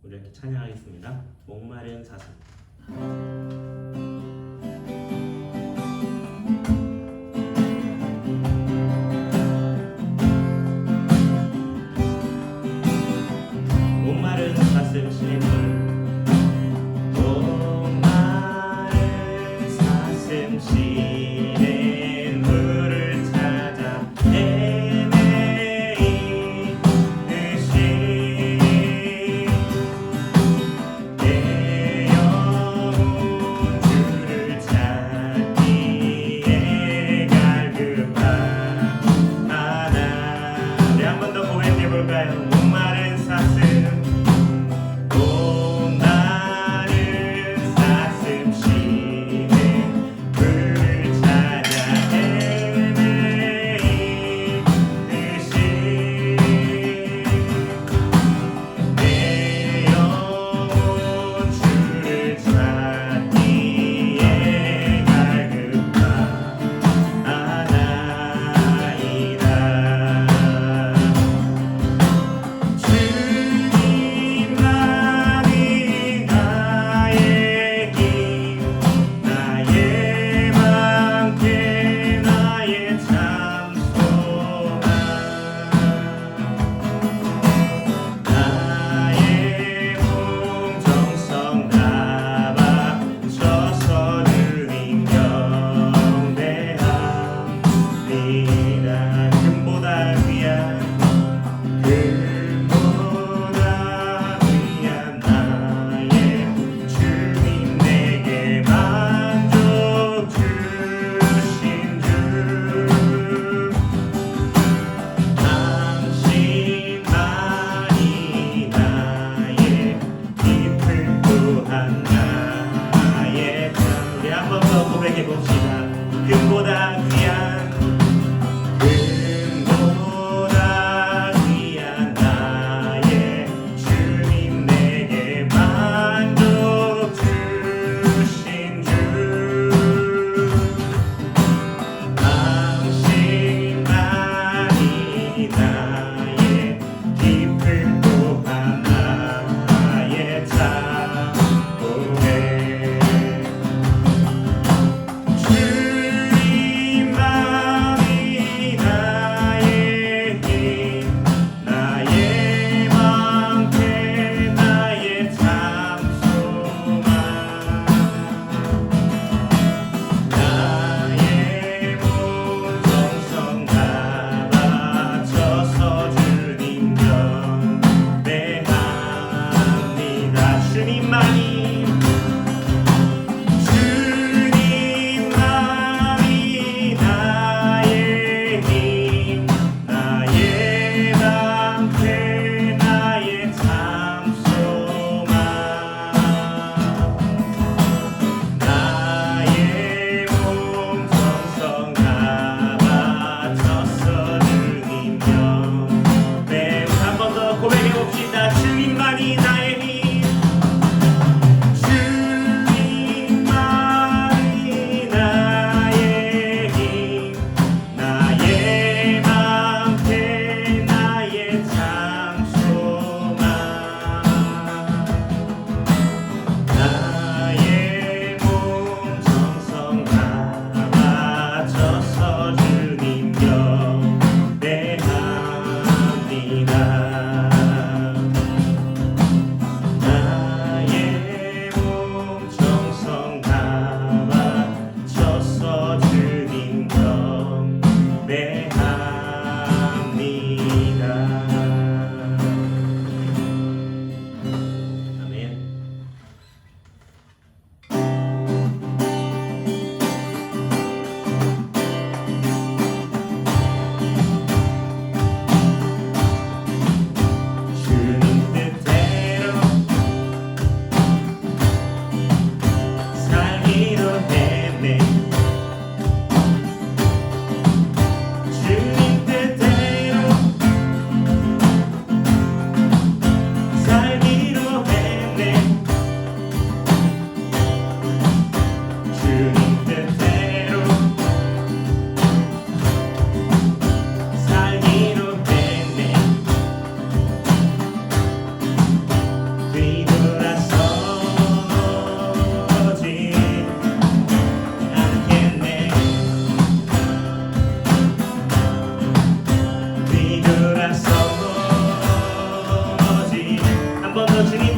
우리 이렇게 찬양하겠습니다. 목마른 사슴. 목마른 사슴 시냇물 목마른 사슴 시냇물을 찾아 헤매이듯이 내 영혼 주를 찾기에 갈급하나. 우리 한 번 더 고백해볼까요? 목마른 사슴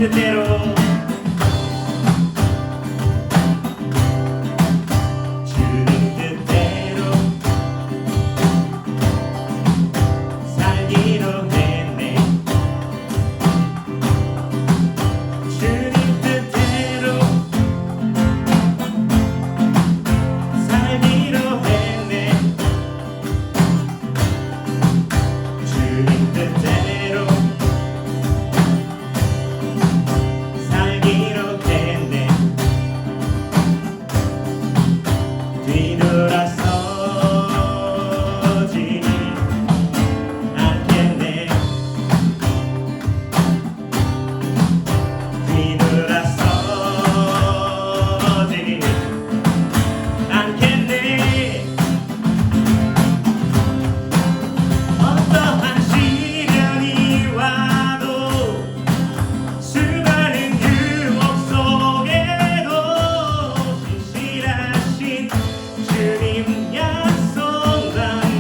뜻대로 주님 뜻대로 살기로 했네. 주님 뜻대로 살기로 했네. 주님 뜻대로 살기로 했네. 뒤돌아서지 않겠네. 뒤돌아서지 않겠네. 어떠한 시련이 와도 수많은 유혹 속에도 신실하신 주님 약속만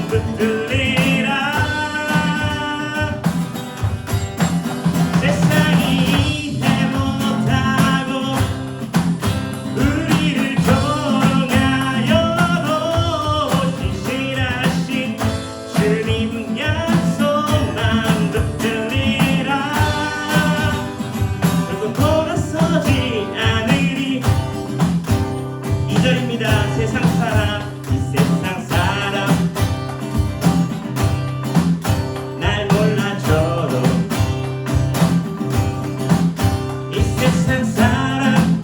붙들리라. 세상이 이해 못하고 우리를 조롱하여도 신실하신 주님 약속만 붙들리라. 결국 돌아서지 않으리. 2절입니다. 세상 사람, 이 세상 사람 날 몰라줘도, 이 세상 사람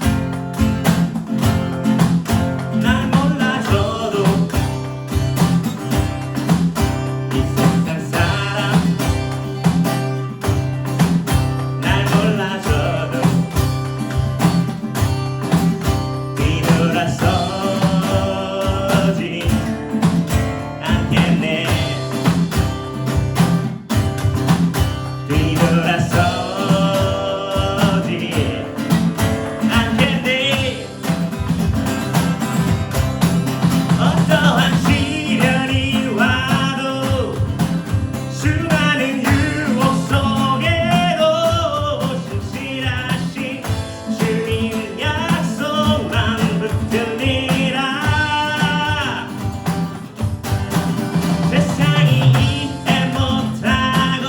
날 몰라줘도, 이 세상 사람 날 몰라줘도 뒤돌아서지 않겠네. 뒤돌아서지 않겠네. 어떠한 시련이 와도 수많은 유혹 속에도 신실하신 주님 약속만 붙들리라. 세상이 이해 못하고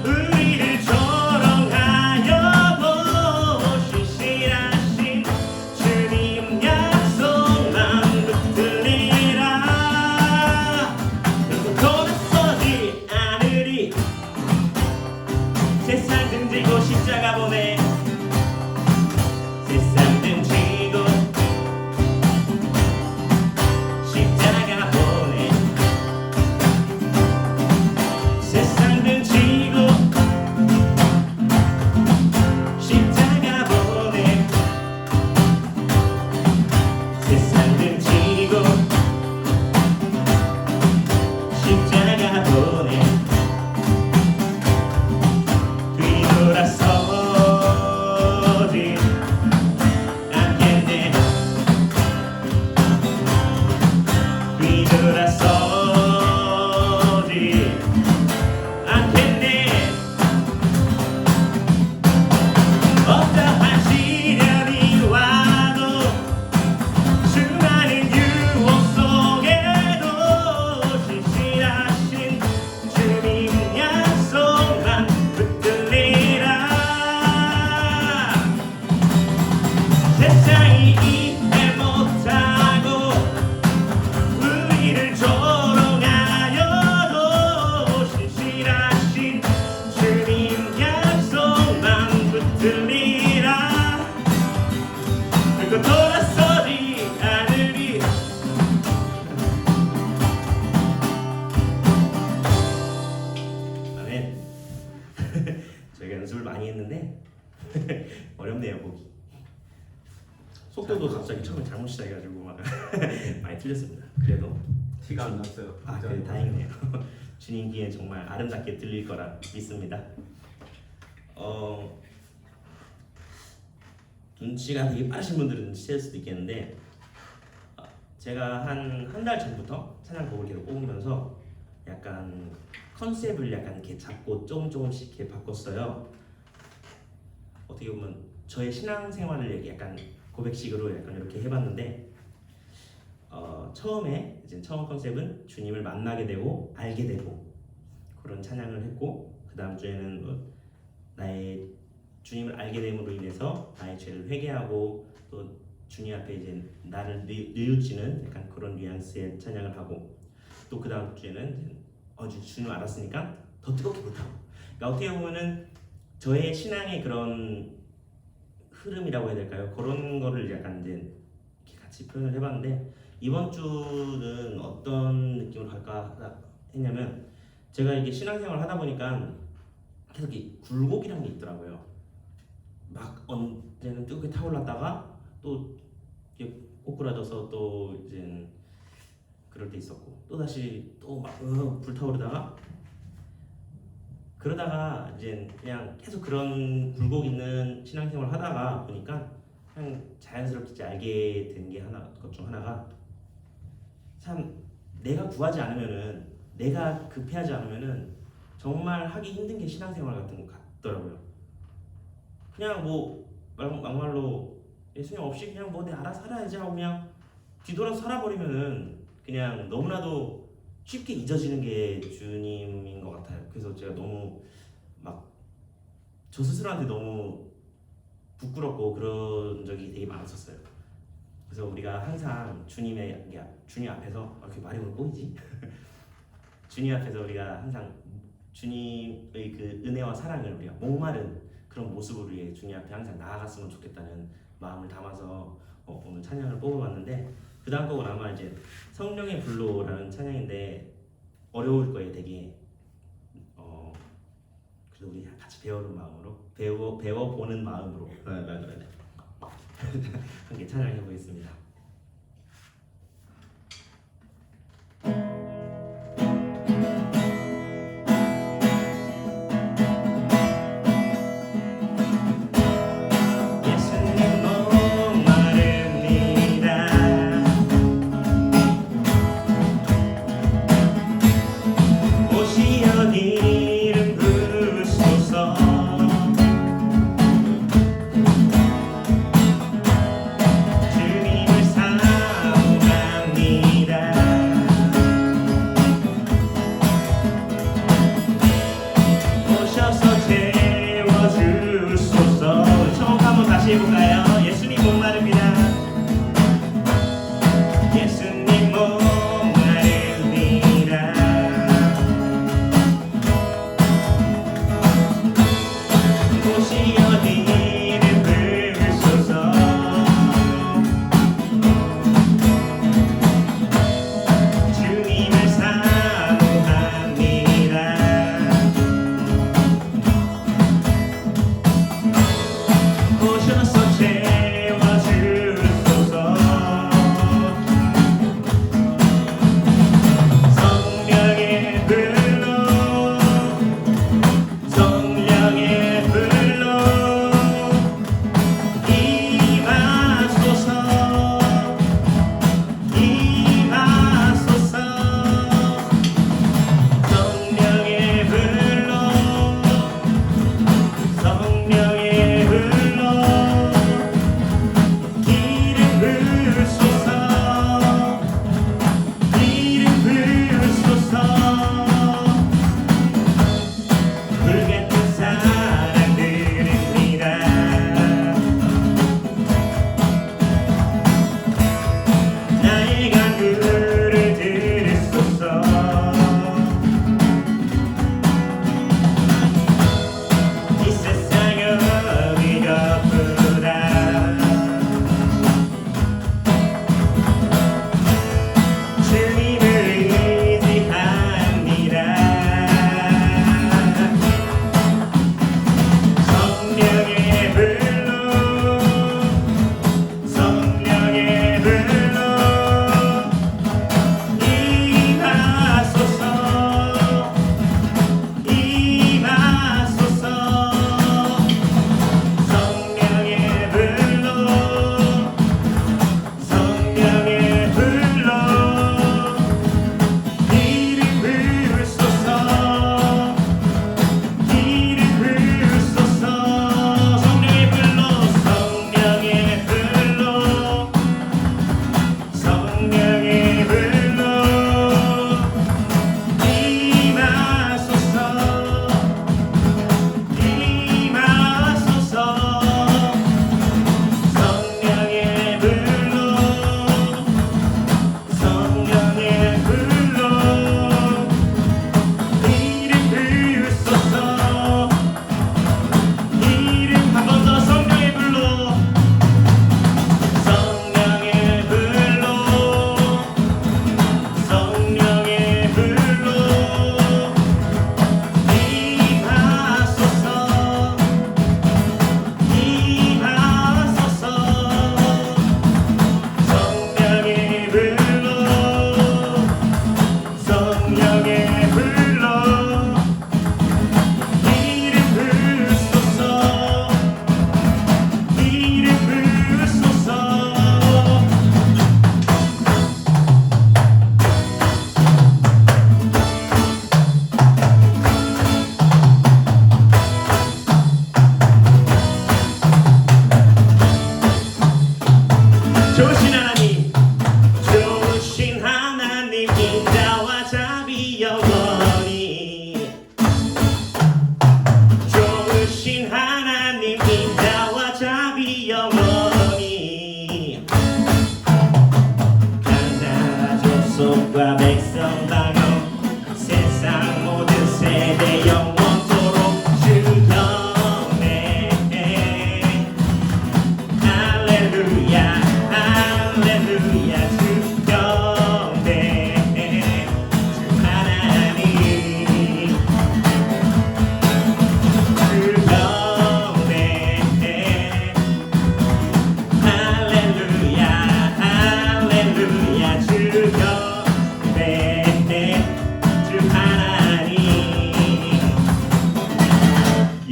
우리를 조롱하여도 신실하신 주님 약속만 붙들리라. 결국 돌아서지 않으리. 세상 등지고 십자가 보내. 세상 등지고 십자가 보내. 세상 등지고 십자가 보내. 세상 등지고 십자가 보내. 뒤돌아서지 않겠네. 뒤돌아서지 않겠네. 어떠한 시련이 와도 수많은 유혹 속에도 신실하신 주님 약속만 붙들리라. 세상이 이해 못하고 우리를 조롱하여도 신실하신 주님 약속만 붙들리라. 그리고 돌아서지 않으리. 아멘. 저희가 연습을 많이 했는데 어렵네요, 보기. 속도도 갑자기 처음에 잘못 시작해가지고 막 많이 틀렸습니다. 그래도 티가 안 났어요. 그래 다행이네요. 주님 귀에 정말 아름답게 들릴 거라 믿습니다. 눈치가 되게 빠르신 분들은 눈치챌 수도 있겠는데 제가 한 달 전부터 찬양곡을 계속 뽑으면서 약간 컨셉을 약간 이렇게 잡고 조금씩 이렇게 바꿨어요. 어떻게 보면 저의 신앙생활을 약간 고백식으로 약간 이렇게 해봤는데 처음에 이제 처음 컨셉은 주님을 만나게 되고 알게 되고 그런 찬양을 했고 그 다음 주에는 나의 주님을 알게 됨으로 인해서 나의 죄를 회개하고 또 주님 앞에 이제 나를 뉘우치는 약간 그런 뉘앙스의 찬양을 하고 또 그 다음 주에는 주님을 알았으니까 더 뜨겁게 불타고 그러니까 어떻게 보면은 저의 신앙의 그런 흐름이라고 해야 될까요? 그런 거를 약간 이제 이렇게 같이 표현을 해봤는데 이번 주는 어떤 느낌으로 갈까 했냐면 제가 이게 신앙생활 하다 보니까 계속 이 굴곡이라는 게 있더라고요. 막 언제는 뜨겁게 타올랐다가 또 이렇게 꼬꾸라져서 또 이제 그럴 때 있었고 또 다시 또 막 불타오르다가 그러다가 이제 그냥 계속 그런 굴곡 있는 신앙생활 하다가 보니까 그냥 자연스럽게 이제 알게 된 게 것 중 하나가 참 내가 구하지 않으면은 내가 급해하지 않으면은 정말 하기 힘든 게 신앙생활 같은 것 같더라고요. 그냥 뭐 막말로 예수님 없이 그냥 뭐 내 알아서 살아야지 하고 그냥 뒤돌아서 살아버리면은 그냥 너무나도 쉽게 잊어지는 게 주님인 것 같아요. 그래서 제가 너무 막 저 스스로한테 너무 부끄럽고 그런 적이 되게 많았었어요. 그래서 우리가 항상 주님 앞에서 이렇게 말이 왜 꼬이지? 주님 앞에서 우리가 항상 주님의 그 은혜와 사랑을 우리가 목마른 그런 모습으로 위해 주님 앞에 항상 나아갔으면 좋겠다는 마음을 담아서 오늘 찬양을 뽑아봤는데 그 다음 곡은 아마 이제 성령의 불로라는 찬양인데 어려울 거예요 되게. 그래서 우리 같이 배우는 마음으로 배워보는 마음으로 함께 찬양해 보겠습니다. 해볼까요? 예수님 목마릅니다. 예수님 목마릅니다. 곳이 어디를 부르소서. 주님을 사모합니다. 오셔서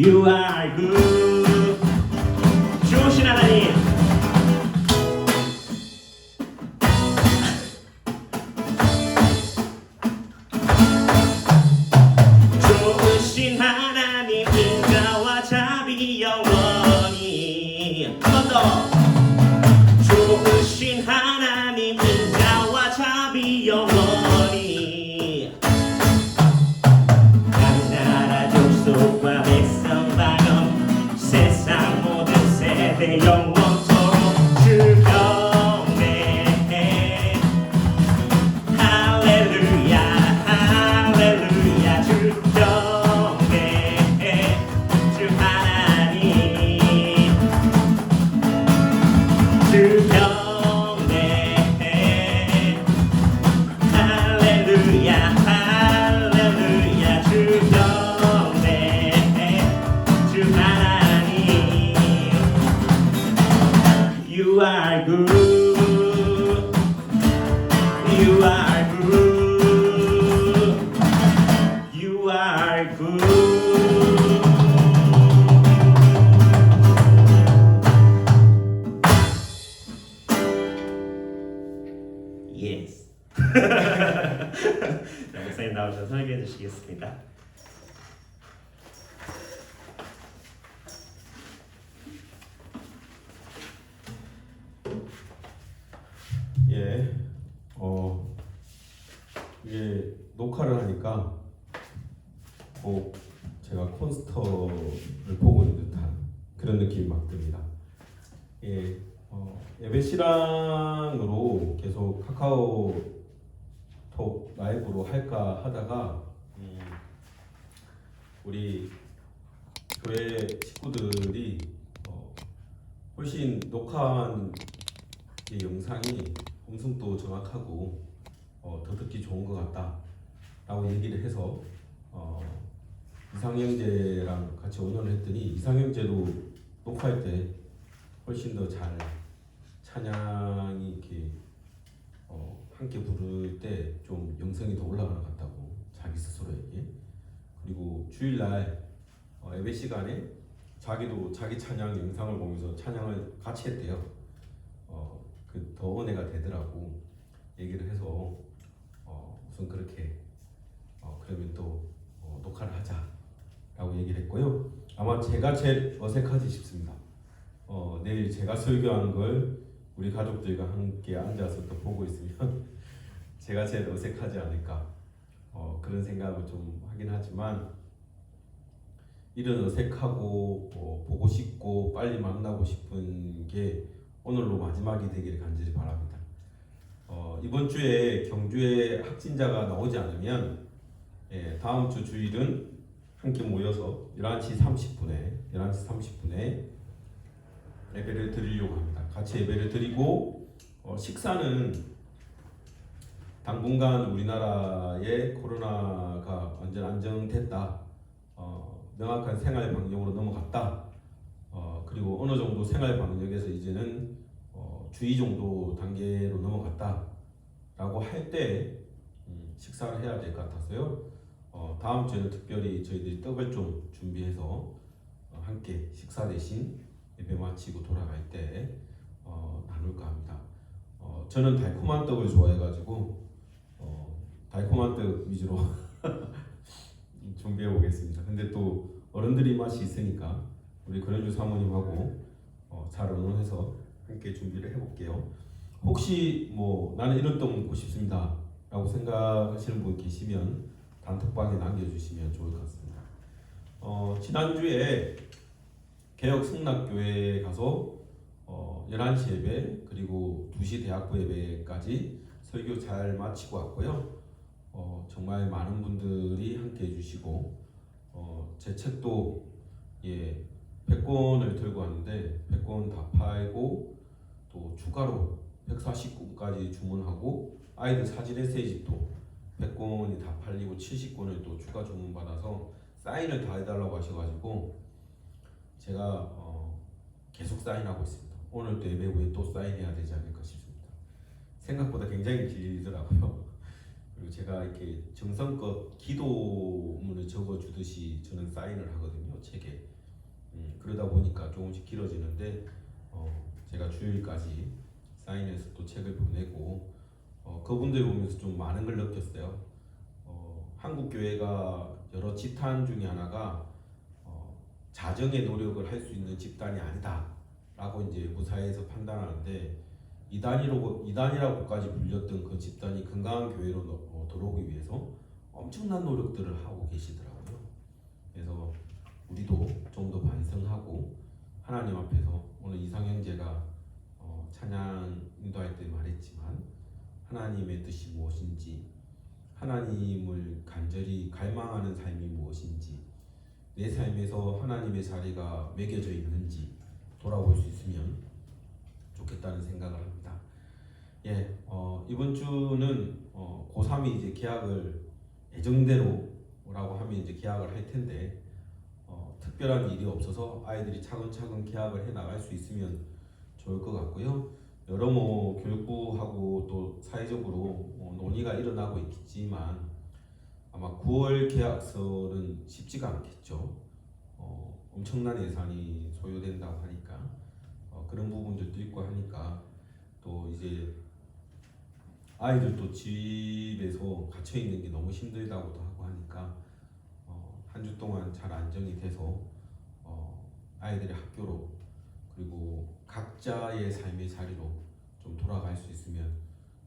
You are good. 좋으신 하나님. 좋으신 하나님 인자와 자비 영원히 한 번 더. 좋으신 하나님 인자와 자비 영원히 각 나라 족속과 백성 방언 세상 모든 세대 영원토록 주 경배 할렐루야 할렐루야 주 경배 주 하나님 주 경배 할렐루야 할렐루야 주 경배 주 하나님 You are good You are good You are good Yes. 자, 목사님 나오셔서 설교해 주시겠습니다. 예, 이게 녹화를 하니까 꼭 제가 콘스터를 보고 있는 듯한 그런 느낌이 막 듭니다. 예, 예배 실황으로 계속 카카오톡 라이브로 할까 하다가 우리 교회 식구들이 훨씬 녹화한 이 영상이 음성도 정확하고 더 듣기 좋은 것 같다라고 얘기를 해서 이상형제랑 같이 의논을 했더니 이상형제도 녹화할 때 훨씬 더 잘 찬양이 이렇게 함께 부를 때 좀 영성이 더 올라가는 것 같다고 자기 스스로에게. 그리고 주일날 예배 시간에 자기도 자기 찬양 영상을 보면서 찬양을 같이 했대요. 그 더 은혜가 되더라고 얘기를 해서 우선 그렇게 그러면 또 녹화를 하자라고 얘기를 했고요. 아마 제가 제일 어색하지 싶습니다. 내일 제가 설교하는 걸 우리 가족들과 함께 앉아서 또 보고 있으면 제가 제일 어색하지 않을까 그런 생각을 좀 하긴 하지만 이런 어색하고 보고 싶고 빨리 만나고 싶은 게 오늘로 마지막이 되기를 간절히 바랍니다. 이번 주에 경주에 확진자가 나오지 않으면 다음 주 주일은 함께 모여서 11시 30분에 예배를 드리려고 합니다. 같이 예배를 드리고 식사는 당분간 우리나라의 코로나가 완전 안정됐다, 명확한 생활 방역으로 넘어갔다, 그리고 어느 정도 생활 방역에서 이제는 주의 정도 단계로 넘어갔다라고 할 때 식사를 해야 될 것 같아서요. 다음 주에는 특별히 저희들이 떡을 좀 준비해서 함께 식사 대신 예배 마치고 돌아갈 때 나눌까 합니다. 저는 달콤한 떡을 좋아해가지고 달콤한 떡 위주로 준비해 보겠습니다. 근데 또 어른들이 맛이 있으니까 우리 권현주 사모님하고 잘 의논해서 함께 준비를 해볼게요. 혹시 뭐 나는 이런 떡 먹고 싶습니다 라고 생각하시는 분 계시면 단톡방에 남겨주시면 좋을 것 같습니다. 지난주에 개혁 성락교회에 가서 11시 예배 그리고 2시 대학부 예배까지 설교 잘 마치고 왔고요. 정말 많은 분들이 함께 해주시고 제 책도 100권을 들고 왔는데 100권 다 팔고 또 추가로 149권까지 주문하고 아이들 사진 에세이집도 100권이 다 팔리고 70권을 또 추가 주문 받아서 사인을 다 해달라고 하셔가지고 제가 계속 사인하고 있습니다. 오늘 또 예배 후에 또 사인해야 되지 않을까 싶습니다. 생각보다 굉장히 길더라고요. 그리고 제가 이렇게 정성껏 기도문을 적어주듯이 저는 사인을 하거든요, 책에. 그러다 보니까 조금씩 길어지는데 제가 주일까지 사인해서 또 책을 보내고 그분들 보면서 좀 많은 걸 느꼈어요. 한국 교회가 여러 집단 중에 하나가 자정의 노력을 할 수 있는 집단이 아니다라고 이제 무사회에서 판단하는데 이단이라고까지 불렸던 그 집단이 건강한 교회로 들어오기 위해서 엄청난 노력들을 하고 계시더라고요. 그래서 우리도 좀 더 반성하고 하나님 앞에서 오늘 이상형제가 찬양 인도할 때 말했지만 하나님의 뜻이 무엇인지, 하나님을 간절히 갈망하는 삶이 무엇인지, 내 삶에서 하나님의 자리가 매겨져 있는지 돌아볼 수 있으면 좋겠다는 생각을 합니다. 이번 주는 고3이 이제 계약을 예정대로라고 하면 이제 계약을 할 텐데 특별한 일이 없어서 아이들이 차근차근 계약을 해 나갈 수 있으면 좋을 것 같고요. 여러 교육부하고 또 사회적으로 논의가 일어나고 있겠지만 아마 9월 계약서는 쉽지가 않겠죠. 엄청난 예산이 소요된다고 하니까 그런 부분들도 있고 하니까 또 이제 아이들도 집에서 갇혀 있는 게 너무 힘들다고도 하고 하니까 한 주 동안 잘 안정이 돼서 아이들의 학교로 그리고 각자의 삶의 자리로 좀 돌아갈 수 있으면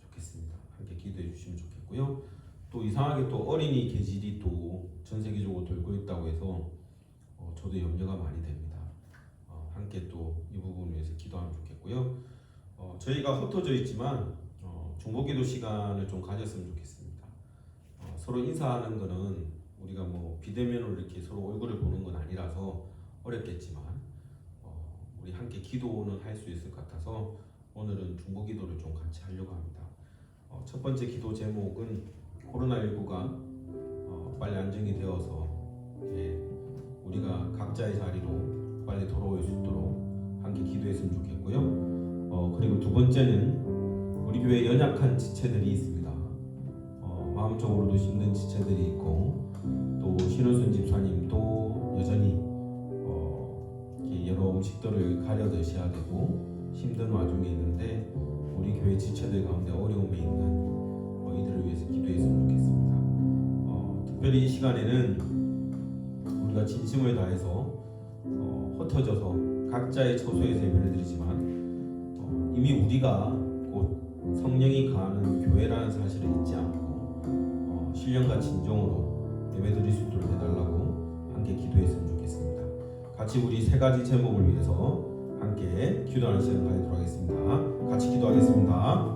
좋겠습니다. 함께 기도해 주시면 좋겠고요. 또 이상하게 또 어린이 계질이 또 전 세계적으로 돌고 있다고 해서 저도 염려가 많이 됩니다. 함께 또 이 부분을 위해서 기도하면 좋겠고요. 저희가 흩어져 있지만 중보기도 시간을 좀 가졌으면 좋겠습니다. 서로 인사하는 거는 우리가 뭐 비대면으로 이렇게 서로 얼굴을 보는 건 아니라서 어렵겠지만 우리 함께 기도는 할 수 있을 것 같아서 오늘은 중보기도를 좀 같이 하려고 합니다. 첫 번째 기도 제목은 코로나19가 빨리 안정이 되어서 우리가 각자의 자리로 빨리 돌아올 수 있도록 함께 기도했으면 좋겠고요. 그리고 두 번째는 우리 교회 연약한 지체들이 있습니다. 마음적으로도 힘든 지체들이 있고 또 신호순 집사님도 여전히 여러 음식들을 여기 가려 드셔야 되고 힘든 와중에 있는데 우리 교회 지체들 가운데 어려움에 있는 이들을 위해서 기도했으면 좋겠습니다. 특별히 이 시간에는 우리가 진심을 다해서 흩어져서 각자의 처소에서 예배를 드리지만 이미 우리가 곧 성령이 가하는 교회라는 사실을 잊지 않고 신령과 진정으로 예배 드릴 수 있도록 해달라고 함께 기도했으면 좋겠습니다. 같이 우리 세 가지 제목을 위해서 함께 기도하는 시간 가지도록 하겠습니다. 같이 기도하겠습니다.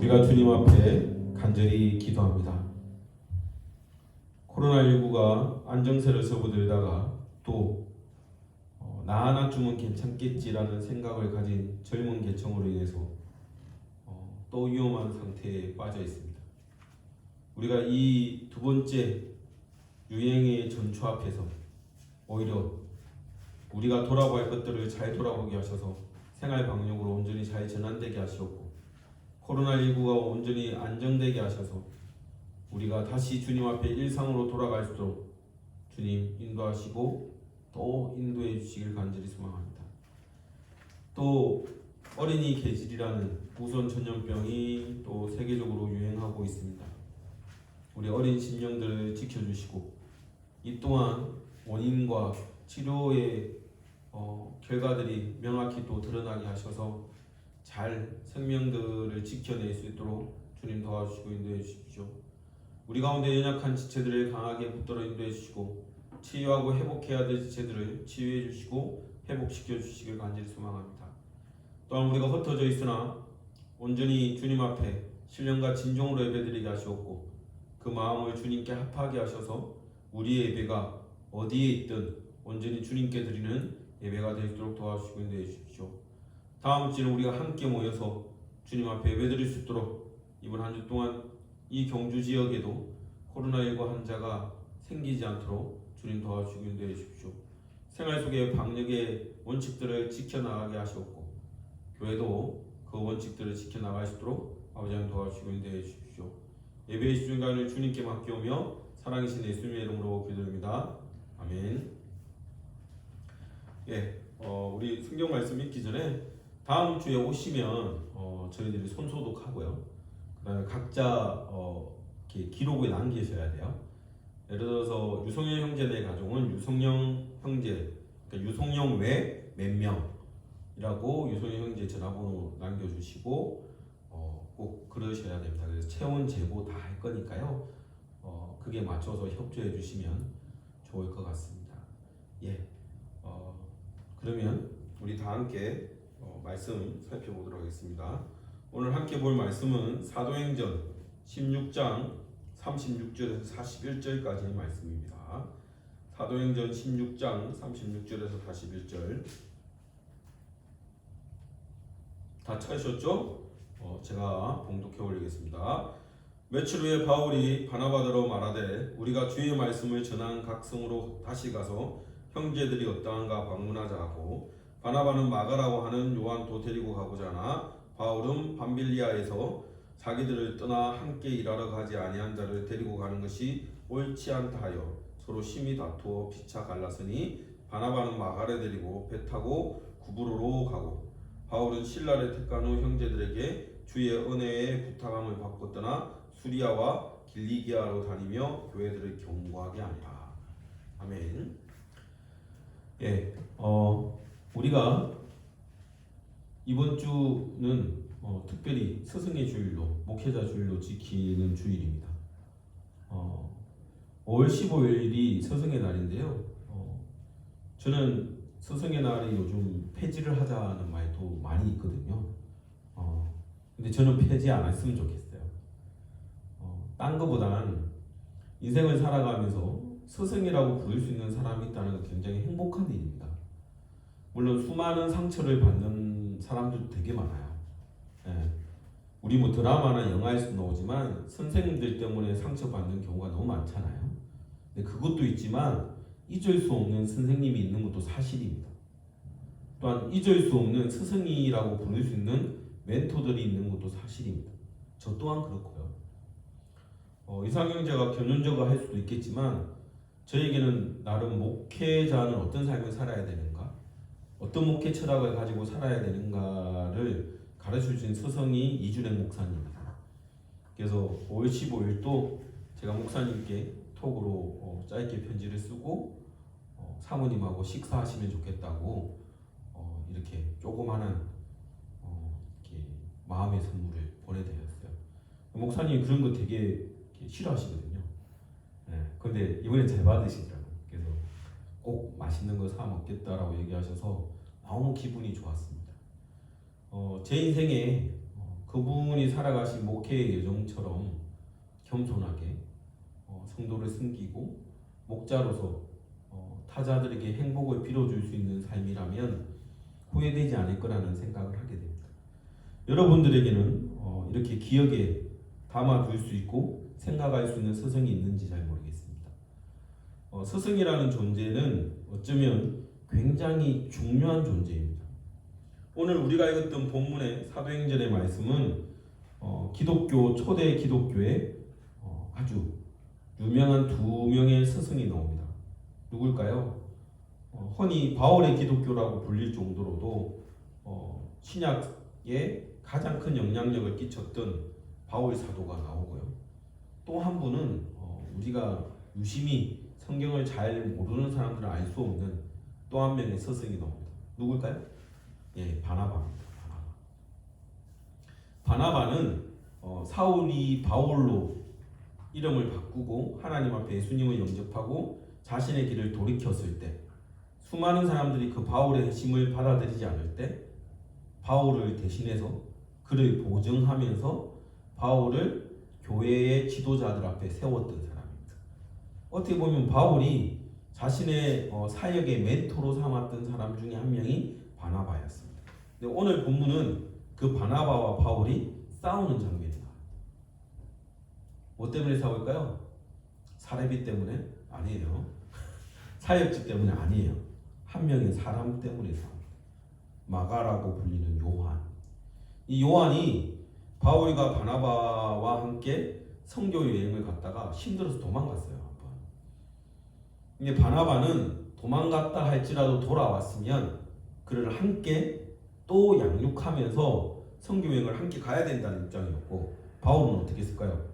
우리가 주님 앞에 간절히 기도합니다. 코로나19가 안정세를 서부들다가 또 나 하나쯤은 괜찮겠지라는 생각을 가진 젊은 계층으로 인해서 또 위험한 상태에 빠져 있습니다. 우리가 이 두 번째 유행의 전초 앞에서 오히려 우리가 돌아봐야 할 것들을 잘 돌아보게 하셔서 생활 방역으로 온전히 잘 전환되게 하시옵고 코로나19가 온전히 안정되게 하셔서 우리가 다시 주님 앞에 일상으로 돌아갈 수 있도록 주님 인도하시고 또 인도해 주시길 간절히 소망합니다. 또 어린이 계질이라는 우선 전염병이 또 세계적으로 유행하고 있습니다. 우리 어린 심령들을 지켜주시고 이 또한 원인과 치료의 결과들이 명확히 또 드러나게 하셔서 잘 생명들을 지켜낼 수 있도록 주님 도와주시고 인도해 주십시오. 우리 가운데 연약한 지체들을 강하게 붙들어 인도해 주시고 치유하고 회복해야 될 지체들을 치유해 주시고 회복시켜 주시길 간절히 소망합니다. 또한 우리가 흩어져 있으나 온전히 주님 앞에 신령과 진정으로 예배드리게 하시옵고 그 마음을 주님께 합하게 하셔서 우리의 예배가 어디에 있든 온전히 주님께 드리는 예배가 되도록 도와주시고 인도해 주십시오. 다음 주에는 우리가 함께 모여서 주님 앞에 예배드릴 수 있도록 이번 한 주 동안 이 경주 지역에도 코로나19 환자가 생기지 않도록 주님 도와주시고 인도해 주십시오. 생활 속의 방역의 원칙들을 지켜나가게 하시옵고 교회도 그 원칙들을 지켜나갈 수 있도록 아버지 하나님 도와주시고 인도해 주십시오. 예배의 시중간을 주님께 맡겨오며 사랑이신 예수님의 이름으로 기도드립니다. 아멘. 우리 성경 말씀 읽기 전에 다음 주에 오시면 저희들이 손소독하고요. 그다음에 각자 이렇게 기록을 남기셔야 돼요. 예를 들어서 유성영 형제네 가족은 유성영 형제, 그러니까 유성영 외 몇 명이라고 유성영 형제 전화번호 남겨주시고 꼭 그러셔야 됩니다. 그래서 체온 제보 다 할 거니까요. 그게 맞춰서 협조해 주시면 좋을 것 같습니다. 그러면 우리 다 함께 말씀 살펴보도록 하겠습니다. 오늘 함께 볼 말씀은 사도행전 16장 36절에서 41절까지의 말씀입니다. 사도행전 16장 36절에서 41절 다 찾으셨죠? 제가 봉독해 올리겠습니다. 며칠 후에 바울이 바나바더러 말하되 우리가 주의 말씀을 전한 각 성으로 다시 가서 형제들이 어떠한가 방문하자 하고 바나바는 마가라고 하는 요한도 데리고 가고자 하나 바울은 밤빌리아에서 자기들을 떠나 함께 일하러 가지 아니한 자를 데리고 가는 것이 옳지 않다 하여 서로 심히 다투어 피차 갈랐으니 바나바는 마가를 데리고 배 타고 구브로로 가고 바울은 신라를 택한 후 형제들에게 주의 은혜의 부탁함을 받고 떠나 수리아와 길리기아로 다니며 교회들을 경고하게 하니라. 아멘. 우리가 이번 주는 특별히 스승의 주일로 목회자 주일로 지키는 주일입니다. 5월 15일이 스승의 날인데요. 저는 스승의 날이 요즘 폐지를 하자는 말도 많이 있거든요. 근데 저는 폐지 안 했으면 좋겠어요. 딴 거보단 인생을 살아가면서 스승이라고 부를 수 있는 사람이 있다는 건 굉장히 행복한 일입니다. 물론 수많은 상처를 받는 사람들도 되게 많아요. 우리 뭐 드라마나 영화에서 나오지만 선생님들 때문에 상처받는 경우가 너무 많잖아요. 근데 그것도 있지만 잊을 수 없는 선생님이 있는 것도 사실입니다. 또한 잊을 수 없는 스승이라고 부를 수 있는 멘토들이 있는 것도 사실입니다. 저 또한 그렇고요. 이상형제가 견연적으로 할 수도 있겠지만 저에게는 나름 목회자는 어떤 삶을 살아야 되는가, 어떤 목회 철학을 가지고 살아야 되는가를 가르쳐주신 스승이 이준행 목사님입니다. 그래서 5월 15일도 제가 목사님께 톡으로 짧게 편지를 쓰고 사모님하고 식사하시면 좋겠다고 이렇게 조그마한 이렇게 마음의 선물을 보내드렸어요. 목사님이 그런 거 되게 싫어하시거든요. 근데 이번엔 잘 받으시더라고요. 그래서 꼭 맛있는 거 사 먹겠다라고 얘기하셔서 너무 기분이 좋았습니다. 제 인생에 그분이 살아가신 목회의 여정처럼 겸손하게 성도를 섬기고 목자로서 타자들에게 행복을 빌어줄 수 있는 삶이라면 후회되지 않을 거라는 생각을 하게 됩니다. 여러분들에게는 이렇게 기억에 담아둘 수 있고 생각할 수 있는 스승이 있는지 잘 모르겠습니다. 스승이라는 존재는 어쩌면 굉장히 중요한 존재입니다. 오늘 우리가 읽었던 본문의 사도행전의 말씀은 기독교 초대 기독교의 아주 유명한 두 명의 스승이 나옵니다. 누굴까요? 흔히 바울의 기독교라고 불릴 정도로도 신약에 가장 큰 영향력을 끼쳤던 바울 사도가 나오고요. 또 한 분은 우리가 유심히 성경을 잘 모르는 사람들은 알 수 없는 또 한 명의 스승이 나옵니다. 누굴까요? 예, 바나바입니다. 바나바는 사울이 바울로 이름을 바꾸고 하나님 앞에 예수님을 영접하고 자신의 길을 돌이켰을 때 수많은 사람들이 그 바울의 핵심을 받아들이지 않을 때 바울을 대신해서 그를 보증하면서 바울을 교회의 지도자들 앞에 세웠던 사람입니다. 어떻게 보면 바울이 자신의 사역의 멘토로 삼았던 사람 중에 한 명이 바나바였습니다. 근데 오늘 본문은 그 바나바와 바울이 싸우는 장면입니다. 뭐 때문에 싸울까요? 사례비 때문에? 아니에요. 사역지 때문에 아니에요. 한 명의 사람 때문에 싸웁니다. 마가라고 불리는 요한. 이 요한이 바울과 바나바와 함께 선교 여행을 갔다가 힘들어서 도망갔어요. 한번. 근데 바나바는 도망갔다 할지라도 돌아왔으면 그를 함께 또 양육하면서 선교 여행을 함께 가야 된다는 입장이었고 바울은 어떻게 했을까요?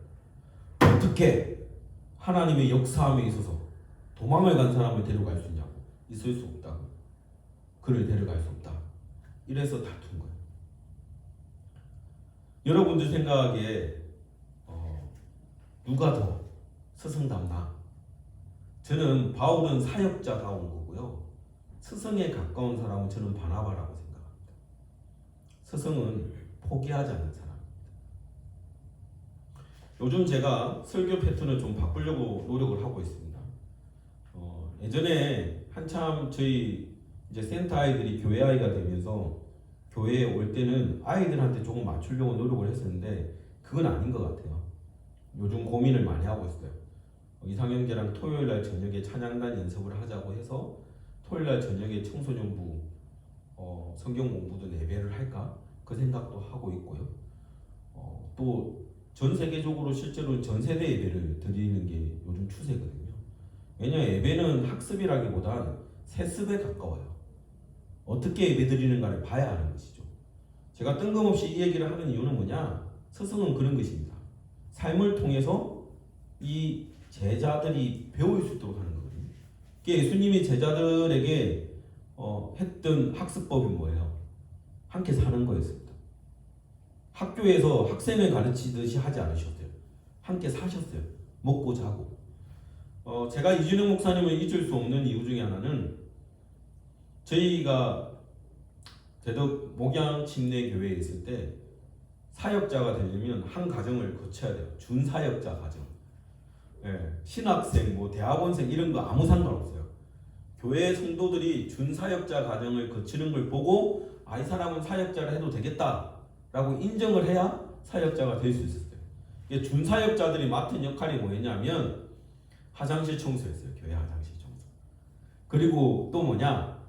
어떻게 하나님의 역사함에 있어서 도망을 간 사람을 데려갈 수 있냐고. 있을 수 없다고. 그를 데려갈 수 없다. 이래서 다툰 거예요. 여러분들 생각에 누가 더 스승답나? 저는 바울은 사역자다운 거고요. 스승에 가까운 사람은 저는 바나바라고 생각합니다. 스승은 포기하지 않는 사람입니다. 요즘 제가 설교 패턴을 좀 바꾸려고 노력을 하고 있습니다. 예전에 한참 저희 이제 센터 아이들이 교회 아이가 되면서 교회에 올 때는 아이들한테 조금 맞추려고 노력을 했었는데 그건 아닌 것 같아요. 요즘 고민을 많이 하고 있어요. 이상형제랑 토요일날 저녁에 찬양단 연습을 하자고 해서 토요일날 저녁에 청소년부 성경 공부도 예배를 할까? 그 생각도 하고 있고요. 또 전 세계적으로 실제로 전 세대 예배를 드리는 게 요즘 추세거든요. 왜냐하면 예배는 학습이라기보단 세습에 가까워요. 어떻게 예배 드리는가를 봐야 하는 것이죠. 제가 뜬금없이 이 얘기를 하는 이유는 뭐냐? 스승은 그런 것입니다. 삶을 통해서 이 제자들이 배울 수 있도록 하는 거거든요. 예수님이 제자들에게 했던 학습법이 뭐예요? 함께 사는 거였습니다. 학교에서 학생을 가르치듯이 하지 않으셨어요. 함께 사셨어요. 먹고 자고. 제가 이준영 목사님을 잊을 수 없는 이유 중에 하나는 저희가 대덕 목양 침례교회에 있을 때 사역자가 되려면 한 과정을 거쳐야 돼요. 준사역자 과정. 예, 신학생, 대학원생 이런 거 아무 상관없어요. 교회 성도들이 준사역자 과정을 거치는 걸 보고 이 사람은 사역자를 해도 되겠다라고 인정을 해야 사역자가 될 수 있었어요. 준사역자들이 맡은 역할이 뭐였냐면 화장실 청소였어요. 교회 화장실 청소. 그리고 또 뭐냐?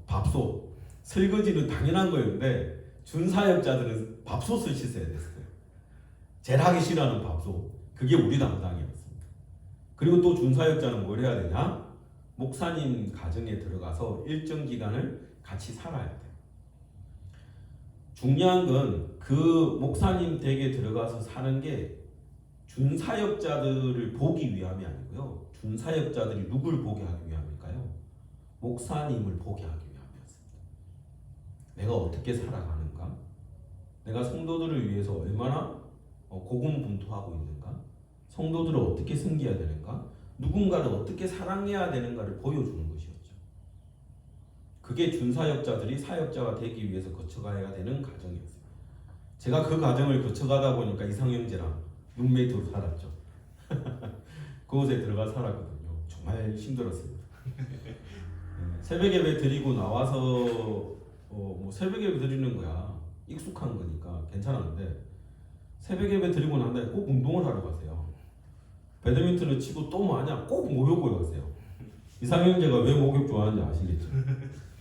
밥솥. 설거지는 당연한 거였는데 준사역자들은 밥솥을 씻어야 됐어요. 제일 하기 싫어하는 밥솥. 그게 우리 담당이었습니다. 그리고 또 준사역자는 뭘 해야 되냐? 목사님 가정에 들어가서 일정 기간을 같이 살아야 돼요. 중요한 건 그 목사님 댁에 들어가서 사는 게 준사역자들을 보기 위함이 아니고요. 준사역자들이 누굴 보게 하기 위함일까요? 목사님을 보게 하기 위함이었습니다. 내가 어떻게 살아가는가? 내가 성도들을 위해서 얼마나 고군분투하고 있는가? 성도들을 어떻게 섬겨야 되는가? 누군가를 어떻게 사랑해야 되는가를 보여주는 것이었죠. 그게 준사역자들이 사역자가 되기 위해서 거쳐가야 되는 과정이었어요. 제가 그 과정을 거쳐가다 보니까 이상형제랑 룸메이트로 살았죠. 그곳에 들어가 살았거든요. 정말 힘들었습니다. 새벽 예배 드리고 나와서 뭐 새벽 예배 드리는 거야 익숙한 거니까 괜찮았는데 새벽 예배 드리고 난 다음에 꼭 운동을 하러 가세요. 배드민턴을 치고 또 뭐하냐 꼭 목욕을 가세요. 이상형제가 왜 목욕 좋아하는지 아시겠죠?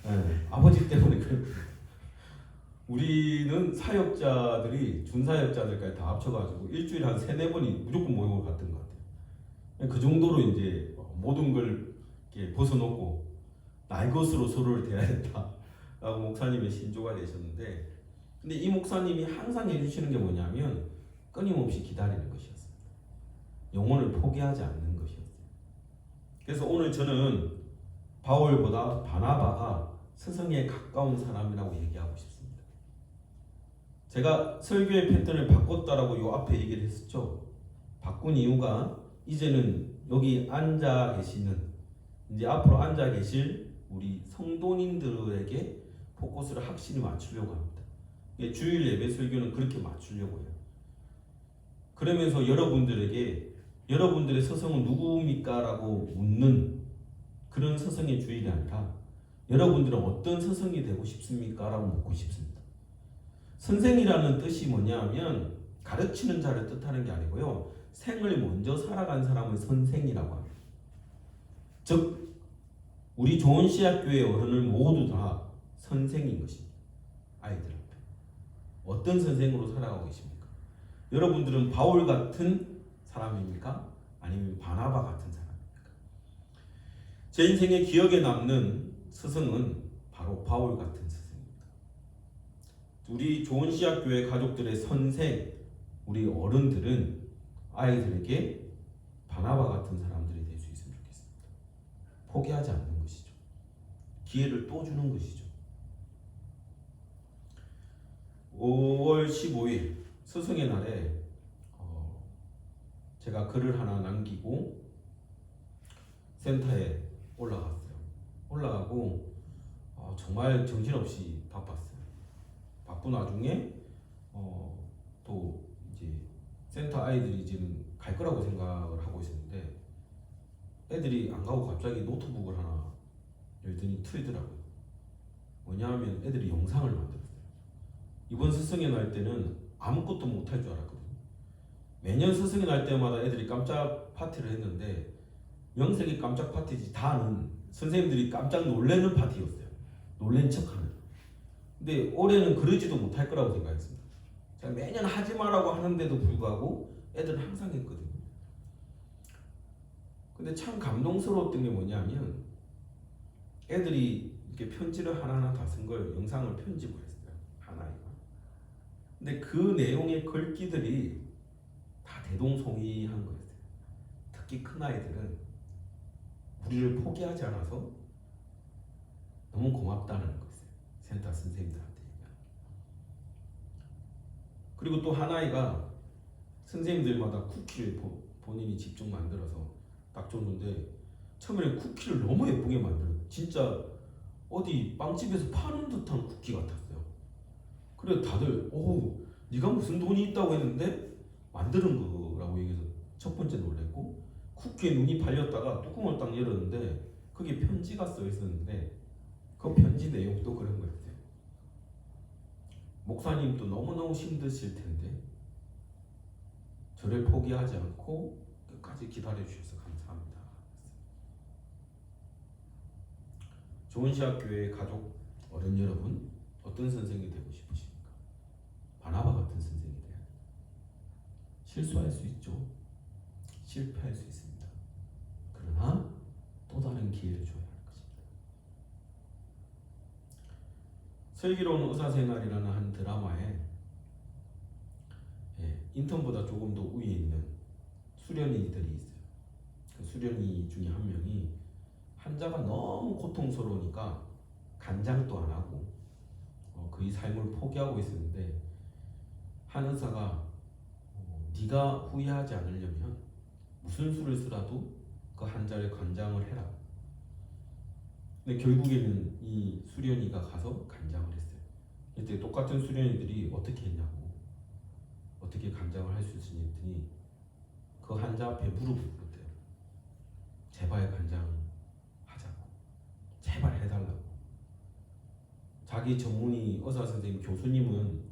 네, 아버지 때문에 그래요. 우리는 사역자들이 준사역자들까지 다 합쳐가지고 일주일에 한 3-4번이 무조건 목욕을 갔던 것 같아요. 그 정도로 이제 모든 걸 이렇게 벗어놓고 나의 것으로 서로를 대해야 된다라고 목사님의 신조가 되셨는데, 근데 이 목사님이 항상 해주시는 게 뭐냐면 끊임없이 기다리는 것이었습니다. 영혼을 포기하지 않는 것이었어요. 그래서 오늘 저는 바울보다 바나바가 스승에 가까운 사람이라고 얘기하고 싶습니다. 제가 설교의 패턴을 바꿨다라고 요 앞에 얘기를 했었죠. 바꾼 이유가 이제는 여기 앉아 계시는, 이제 앞으로 앉아 계실 우리 성도님들에게 포커스를 확실히 맞추려고 합니다. 주일 예배 설교는 그렇게 맞추려고 해요. 그러면서 여러분들에게 여러분들의 스승은 누구입니까? 라고 묻는 그런 스승의 주일이 아니라 여러분들은 어떤 스승이 되고 싶습니까? 라고 묻고 싶습니다. 선생이라는 뜻이 뭐냐면 가르치는 자를 뜻하는 게 아니고요, 생을 먼저 살아간 사람을 선생이라고 합니다. 즉 우리 좋은 씨앗교회 어른을 모두 다 선생인 것입니다. 아이들 앞에 어떤 선생으로 살아가고 계십니까? 여러분들은 바울 같은 사람입니까? 아니면 바나바 같은 사람입니까? 제 인생의 기억에 남는 스승은 바로 바울 같은 스승입니다. 우리 좋은 씨앗교회 가족들의 선생, 우리 어른들은 아이들에게 바나바 같은 사람들이 될 수 있으면 좋겠습니다. 포기하지 않는 것이죠. 기회를 또 주는 것이죠. 5월 15일 스승의 날에 제가 글을 하나 남기고 센터에 올라갔어요. 올라가고 정말 정신없이 바빴어요. 바쁜 와중에 또 이제 센터 아이들이 이제는 갈 거라고 생각을 하고 있었는데 애들이 안 가고 갑자기 노트북을 하나 열더니 틀더라고요. 뭐냐면 애들이 영상을 만들었어요. 이번 스승의 날 때는 아무것도 못할 줄 알았거든요. 매년 스승의 날 때마다 애들이 깜짝 파티를 했는데 명색이 깜짝 파티지 다는 선생님들이 깜짝 놀라는 파티였어요. 놀란 척하는. 근데 올해는 그러지도 못할 거라고 생각했습니다. 제가 매년 하지 마라고 하는데도 불구하고 애들은 항상 했거든요. 근데 참 감동스러웠던 게 뭐냐면 애들이 이렇게 편지를 하나하나 다 쓴 걸 영상을 편집을 했어요. 하나이가. 근데 그 내용의 글귀들이 다 대동소이한 거였어요. 특히 큰 아이들은 우리를 포기하지 않아서 너무 고맙다는 거였어요. 센터 선생님들한테 얘기하는. 그리고 또 하나이가 선생님들마다 쿠키를 본인이 직접 만들어서 딱 줬는데 처음에는 쿠키를 너무 예쁘게 만들었어요. 진짜 어디 빵집에서 파는 듯한 쿠키 같았어요. 그래서 다들 오, 네가 무슨 돈이 있다고 했는데 만드는 거라고 얘기해서 첫 번째 놀랬고, 쿠키에 눈이 발렸다가 뚜껑을 딱 열었는데 거기에 편지가 써 있었는데 그 편지 내용도 그런 거였어요. 목사님도 너무너무 힘드실 텐데 저를 포기하지 않고 끝까지 기다려 주셔서 감사합니다. 좋은 씨앗교회 가족 어른 여러분, 어떤 선생이 되고 싶으십니까? 바나바 같은 선생이 돼야 돼요. 실수할 수 있죠. 실패할 수 있습니다. 그러나 또 다른 기회를 줘야 할 것입니다. 슬기로운 의사생활이라는 한 드라마에 인턴보다 조금 더 위에 있는 수련이들이 있어요. 그 수련이 중에 한 명이 환자가 너무 고통스러우니까 간장도 안 하고 그의 삶을 포기하고 있었는데 한 의사가 네가 후회하지 않으려면 무슨 수를 쓰라도 그 환자를 간장을 해라. 근데 결국에는 이 수련이가 가서 간장을 했어요. 이때 똑같은 수련이들이 어떻게 했냐고, 간장을 할 수 있으니 했더니 그 환자 앞에 무릎을 꿇었대요. 제발 간장 하자고, 제발 해달라고. 자기 전문의 의사 선생님 교수님은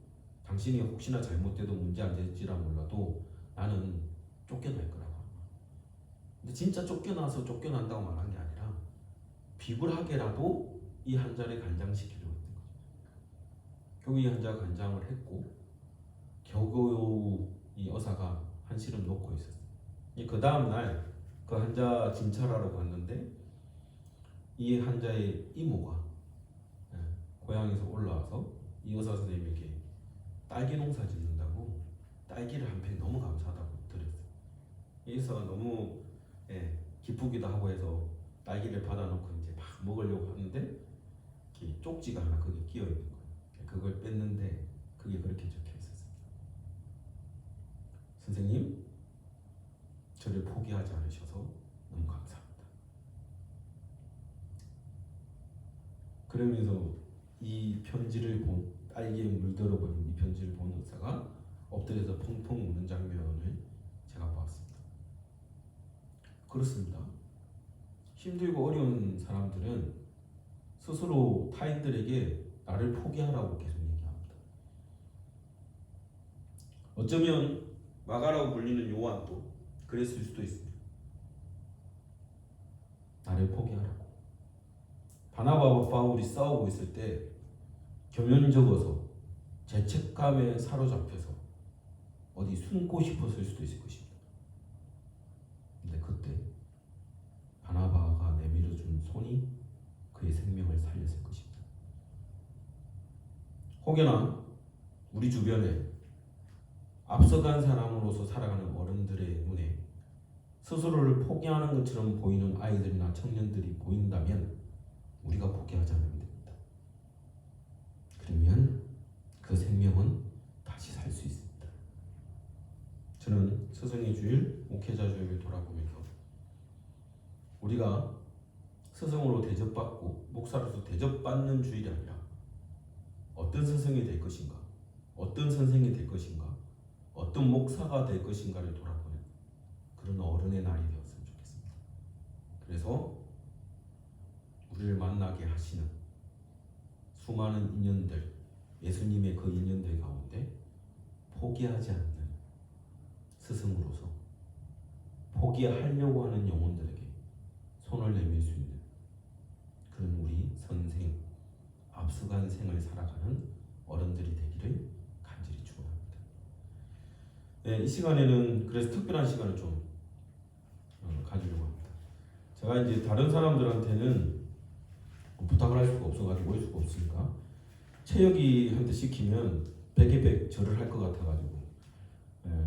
당신이 혹시나 잘못돼도 문제 안 될지라 몰라도 나는 쫓겨날 거라고. 근데 진짜 쫓겨나서 쫓겨난다고 말한 게 아니라 비굴하게라도 이 환자를 간장시키려고 했던 거죠. 결국 이 환자가 간장을 했고 겨우 이 의사가 한시름 놓고 있었어요. 그 다음날 그 환자 진찰하러 갔는데 이 환자의 이모가 고향에서 올라와서 이 의사 선생님에게 딸기 농사 짓는다고 딸기를 한 팩 너무 감사하다고 드렸어요. 이 의사가 너무 기쁘기도 하고 해서 딸기를 받아놓고 이제 막 먹으려고 하는데 쪽지가 하나 거기 끼어 있는 거예요. 그걸 뺐는데 그게 그렇게 적혀 있었습니다. 선생님, 저를 포기하지 않으셔서 너무 감사합니다. 그러면서 이 편지를 본, 딸기에 물들어 버린 이 편지를 본 의사가 엎드려서 펑펑 우는 장면을 제가 보았습니다. 그렇습니다. 힘들고 어려운 사람들은 스스로 타인들에게 나를 포기하라고 계속 얘기합니다. 어쩌면 마가라고 불리는 요한도 그랬을 수도 있습니다. 나를 포기하라고. 바나바와 바울이 싸우고 있을 때 겸연쩍어서 죄책감에 사로잡혀서 어디 숨고 싶었을 수도 있을 것입니다. 근데 그때 바나바가 내밀어준 손이 그의 생명을 살렸을 것입니다. 혹여나 우리 주변에 앞서간 사람으로서 살아가는 어른들의 눈에 스스로를 포기하는 것처럼 보이는 아이들이나 청년들이 보인다면 우리가 포기하지 않으면 됩니다. 그러면 그 생명은 다시 살 수 있습니다. 저는 스승의 주일, 목회자 주일을 돌아보면서 우리가 스승으로 대접받고 목사로서 대접받는 주일이 아니라 어떤 스승이 될 것인가, 어떤 선생이 될 것인가, 어떤 목사가 될 것인가를 돌아보는 그런 어른의 날이 되었으면 좋겠습니다. 그래서 우리를 만나게 하시는 수많은 인연들, 예수님의 그 인연들 가운데 포기하지 않는 스승으로서 포기하려고 하는 영혼들에게 손을 내밀 수 있는 그런 우리 선생, 앞서간 생을 살아가는 어른들이 되기를 간절히 축원합니다. 이 시간에는 그래서 특별한 시간을 좀 가지려고 합니다. 제가 이제 다른 사람들한테는 부탁을 할 수가 없어가지고 올 수가 없으니까 채혁이한테 시키면 100에 100 절을 할 것 같아가지고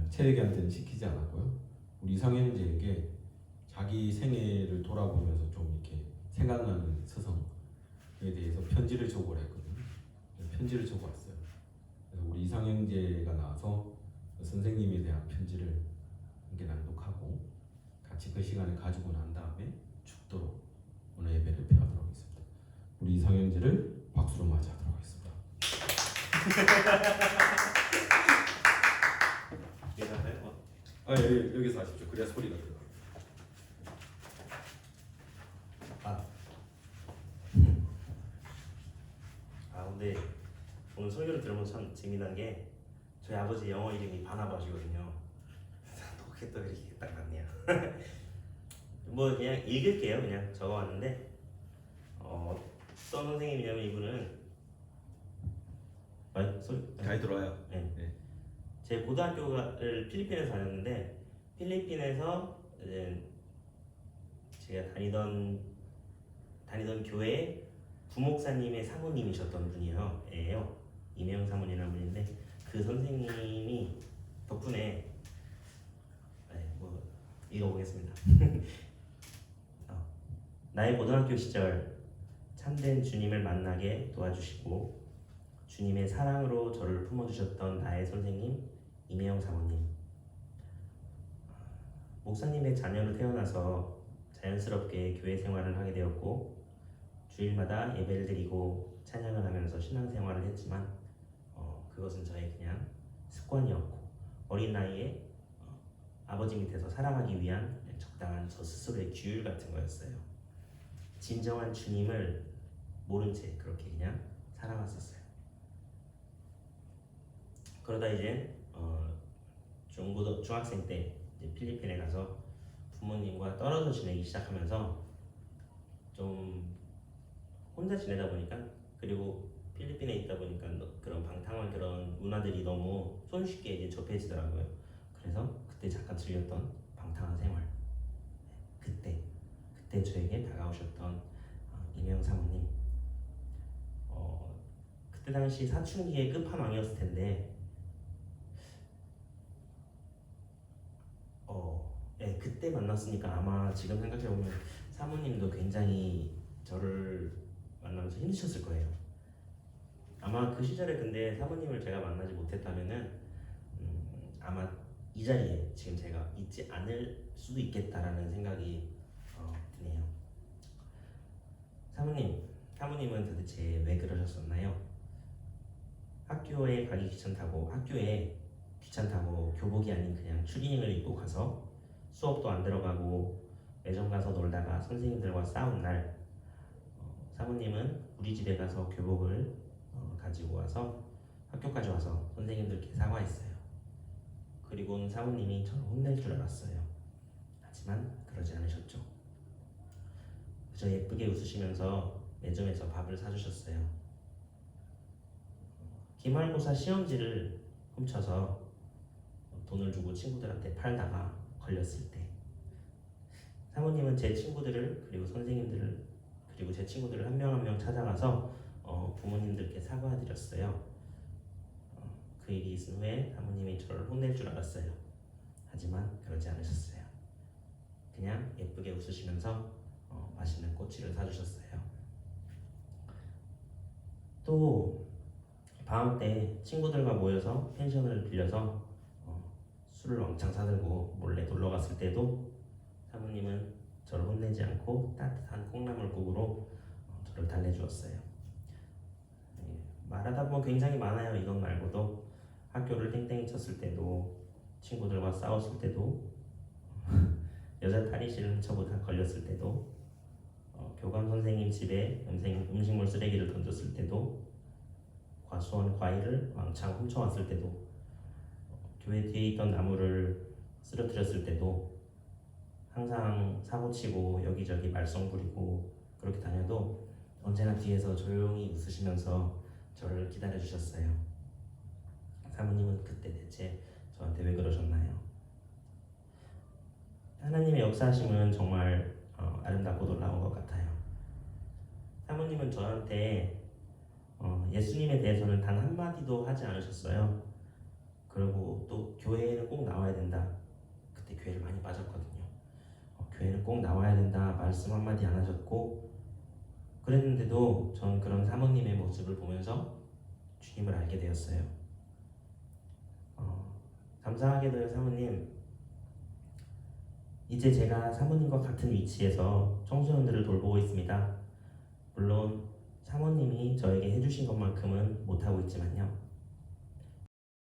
채혁이한테는 시키지 않았고요. 우리 이상형제에게 자기 생애를 돌아보면서 좀 이렇게 생각나는 스승에 대해서 편지를 적어오라 했거든요. 편지를 적어왔어요. 그래서 우리 이상형제가 나와서 선생님에 대한 편지를 함께 낭독하고 같이 그 시간을 가지고 난 다음에 죽도록 오늘 예배를 폐하도록 하겠습니다. 우리 이상형제를 박수로 맞이하도록 하겠습니다. 여기서 하십시오. 그래야 소리가 들어요. 근데 오늘 설교를 들으면 참 재미난 게 저희 아버지 영어 이름이 바나바시거든요. 어떻게 또 이렇게 딱 맞네요. 뭐 그냥 읽을게요. 그냥 적어왔는데 어떤 선생님이냐면 이분은 소리 잘 들어요. 네. 제 고등학교를 필리핀에서 다녔는데 필리핀에서 이제 제가 다니던 교회 부목사님의 사모님이셨던 분이에요. 이명 사모님이라는 분인데 그 선생님이 덕분에 뭐 읽어보겠습니다. 나의 고등학교 시절 참된 주님을 만나게 도와주시고 주님의 사랑으로 저를 품어주셨던 나의 선생님 이명 사모님. 목사님의 자녀로 태어나서 자연스럽게 교회 생활을 하게 되었고 주일마다 예배를 드리고 찬양을 하면서 신앙생활을 했지만 그것은 저의 그냥 습관이었고 어린 나이에 아버지 밑에서 살아가기 위한 적당한 저 스스로의 규율 같은 거였어요. 진정한 주님을 모른 채 그렇게 그냥 살아왔었어요. 그러다 이제 중학생 때 이제 필리핀에 가서 부모님과 떨어져 지내기 시작하면서 좀 혼자 지내다 보니까, 그리고 필리핀에 있다 보니까 그런 방탕한 그런 문화들이 너무 손쉽게 이제 접해지더라고요. 그래서 그때 잠깐 즐겼던 방탕한 생활, 그때 저에게 다가오셨던 이명 사모님, 그때 당시 사춘기의 끝판왕이었을 텐데, 네, 그때 만났으니까 아마 지금 생각해보면 사모님도 굉장히 저를 만나면서 힘드셨을 거예요. 아마 그 시절에 근데 사모님을 제가 만나지 못했다면은 아마 이 자리에 지금 제가 있지 않을 수도 있겠다라는 생각이 드네요. 사모님은 도대체 왜 그러셨었나요? 학교에 귀찮다고 교복이 아닌 그냥 추리닝을 입고 가서 수업도 안 들어가고 매점 가서 놀다가 선생님들과 싸운 날, 사모님은 우리 집에 가서 교복을 가지고 와서 학교까지 와서 선생님들께 사과했어요. 그리고는 사모님이 저를 혼낼 줄 알았어요. 하지만 그러지 않으셨죠. 그저 예쁘게 웃으시면서 매점에서 밥을 사주셨어요. 기말고사 시험지를 훔쳐서 돈을 주고 친구들한테 팔다가 걸렸을 때, 사모님은 제 친구들을 그리고 선생님들을 그리고 제 친구들을 한 명 한 명 찾아가서 부모님들께 사과드렸어요. 그 일이 있은 후에 사모님이 저를 혼낼 줄 알았어요. 하지만 그러지 않으셨어요. 그냥 예쁘게 웃으시면서 맛있는 꼬치를 사주셨어요. 또 방학 때 친구들과 모여서 펜션을 빌려서 술을 왕창 사들고 몰래 놀러 갔을 때도 사모님은 저를 혼내지 않고 따뜻한 콩나물국으로 저를 달래주었어요. 말하다 보면 굉장히 많아요. 이것 말고도 학교를 땡땡이 쳤을 때도, 친구들과 싸웠을 때도, 여자 탈의실을 훔쳐보다 걸렸을 때도, 교감 선생님 집에 음식물 쓰레기를 던졌을 때도, 과수원 과일을 왕창 훔쳐왔을 때도, 교회 뒤에 있던 나무를 쓰러뜨렸을 때도, 항상 사고치고 여기저기 말썽 부리고 그렇게 다녀도 언제나 뒤에서 조용히 웃으시면서 저를 기다려주셨어요. 사모님은 그때 대체 저한테 왜 그러셨나요? 하나님의 역사하심은 정말 아름답고 놀라운 것 같아요. 사모님은 저한테 예수님에 대해서는 단 한마디도 하지 않으셨어요. 그리고 또 교회에는 꼭 나와야 된다. 그때 교회를 많이 빠졌거든요. 교회는 꼭 나와야 된다 말씀 한마디 안 하셨고, 그랬는데도 전 그런 사모님의 모습을 보면서 주님을 알게 되었어요. 감사하게도 사모님, 이제 제가 사모님과 같은 위치에서 청소년들을 돌보고 있습니다. 물론 사모님이 저에게 해주신 것만큼은 못하고 있지만요,